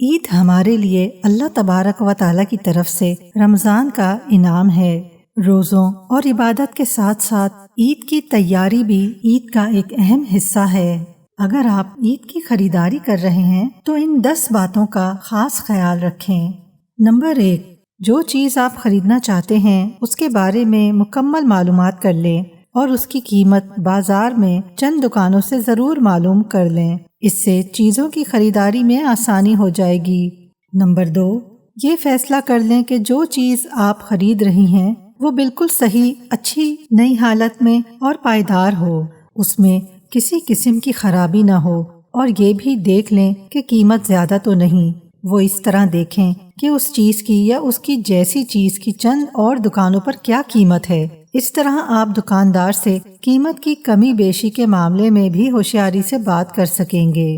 عید ہمارے لیے اللہ تبارک و تعالیٰ کی طرف سے رمضان کا انعام ہے۔ روزوں اور عبادت کے ساتھ ساتھ عید کی تیاری بھی عید کا ایک اہم حصہ ہے۔ اگر آپ عید کی خریداری کر رہے ہیں تو ان 10 باتوں کا خاص خیال رکھیں۔ نمبر 1، جو چیز آپ خریدنا چاہتے ہیں اس کے بارے میں مکمل معلومات کر لیں اور اس کی قیمت بازار میں چند دکانوں سے ضرور معلوم کر لیں۔ اس سے چیزوں کی خریداری میں آسانی ہو جائے گی۔ نمبر 2، یہ فیصلہ کر لیں کہ جو چیز آپ خرید رہی ہیں وہ بالکل صحیح، اچھی، نئی حالت میں اور پائیدار ہو، اس میں کسی قسم کی خرابی نہ ہو، اور یہ بھی دیکھ لیں کہ قیمت زیادہ تو نہیں۔ وہ اس طرح دیکھیں کہ اس چیز کی یا اس کی جیسی چیز کی چند اور دکانوں پر کیا قیمت ہے۔ اس طرح آپ دکاندار سے قیمت کی کمی بیشی کے معاملے میں بھی ہوشیاری سے بات کر سکیں گے۔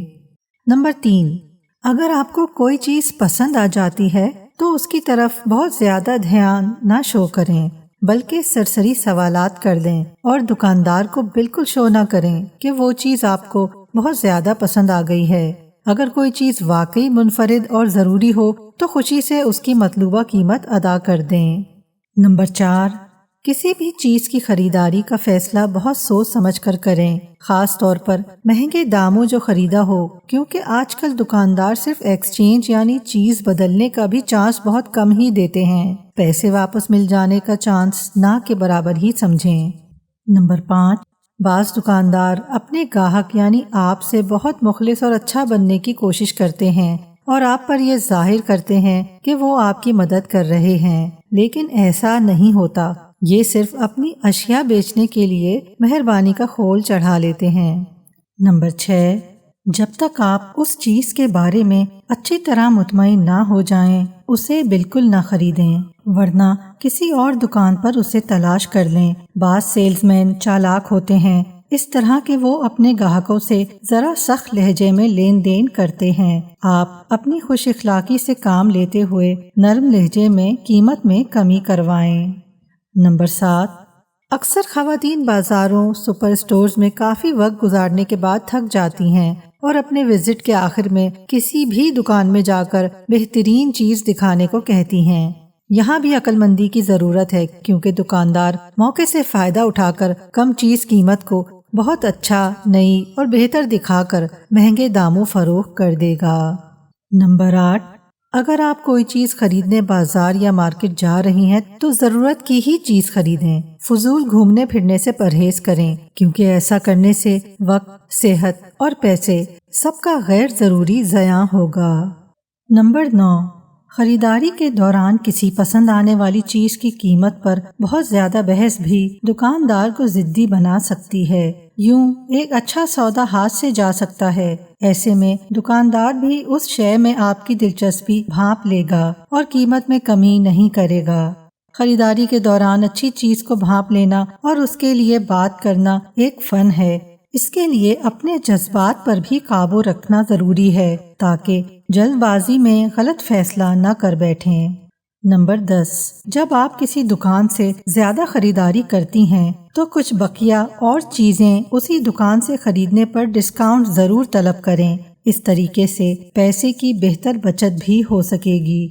نمبر 3، اگر آپ کو کوئی چیز پسند آ جاتی ہے تو اس کی طرف بہت زیادہ دھیان نہ شو کریں، بلکہ سرسری سوالات کر لیں اور دکاندار کو بالکل شو نہ کریں کہ وہ چیز آپ کو بہت زیادہ پسند آ گئی ہے۔ اگر کوئی چیز واقعی منفرد اور ضروری ہو تو خوشی سے اس کی مطلوبہ قیمت ادا کر دیں۔ نمبر 4، کسی بھی چیز کی خریداری کا فیصلہ بہت سوچ سمجھ کر کریں، خاص طور پر مہنگے داموں جو خریدا ہو، کیونکہ آج کل دکاندار صرف ایکسچینج یعنی چیز بدلنے کا بھی چانس بہت کم ہی دیتے ہیں۔ پیسے واپس مل جانے کا چانس نہ کے برابر ہی سمجھیں۔ نمبر 5، بعض دکاندار اپنے گاہک یعنی آپ سے بہت مخلص اور اچھا بننے کی کوشش کرتے ہیں اور آپ پر یہ ظاہر کرتے ہیں کہ وہ آپ کی مدد کر رہے ہیں، لیکن ایسا نہیں ہوتا۔ یہ صرف اپنی اشیاء بیچنے کے لیے مہربانی کا خول چڑھا لیتے ہیں۔ نمبر 6، جب تک آپ اس چیز کے بارے میں اچھی طرح مطمئن نہ ہو جائیں اسے بالکل نہ خریدیں، ورنہ کسی اور دکان پر اسے تلاش کر لیں۔ بعض سیلز مین چالاک ہوتے ہیں، اس طرح کہ وہ اپنے گاہکوں سے ذرا سخت لہجے میں لین دین کرتے ہیں۔ آپ اپنی خوش اخلاقی سے کام لیتے ہوئے نرم لہجے میں قیمت میں کمی کروائیں۔ نمبر 7، اکثر خواتین بازاروں، سپر سٹورز میں کافی وقت گزارنے کے بعد تھک جاتی ہیں اور اپنے وزٹ کے آخر میں کسی بھی دکان میں جا کر بہترین چیز دکھانے کو کہتی ہیں۔ یہاں بھی عقل مندی کی ضرورت ہے، کیونکہ دکاندار موقع سے فائدہ اٹھا کر کم چیز قیمت کو بہت اچھا، نئی اور بہتر دکھا کر مہنگے داموں فروخت کر دے گا۔ نمبر 8، اگر آپ کوئی چیز خریدنے بازار یا مارکیٹ جا رہی ہیں تو ضرورت کی ہی چیز خریدیں۔ فضول گھومنے پھرنے سے پرہیز کریں، کیونکہ ایسا کرنے سے وقت، صحت اور پیسے سب کا غیر ضروری ضیاع ہوگا۔ نمبر 9، خریداری کے دوران کسی پسند آنے والی چیز کی قیمت پر بہت زیادہ بحث بھی دکاندار کو ضدی بنا سکتی ہے۔ یوں ایک اچھا سودا ہاتھ سے جا سکتا ہے۔ ایسے میں دکاندار بھی اس شے میں آپ کی دلچسپی بھانپ لے گا اور قیمت میں کمی نہیں کرے گا۔ خریداری کے دوران اچھی چیز کو بھانپ لینا اور اس کے لیے بات کرنا ایک فن ہے۔ اس کے لیے اپنے جذبات پر بھی قابو رکھنا ضروری ہے تاکہ جلد بازی میں غلط فیصلہ نہ کر بیٹھیں۔ نمبر 10، جب آپ کسی دکان سے زیادہ خریداری کرتی ہیں تو کچھ بقیہ اور چیزیں اسی دکان سے خریدنے پر ڈسکاؤنٹ ضرور طلب کریں۔ اس طریقے سے پیسے کی بہتر بچت بھی ہو سکے گی۔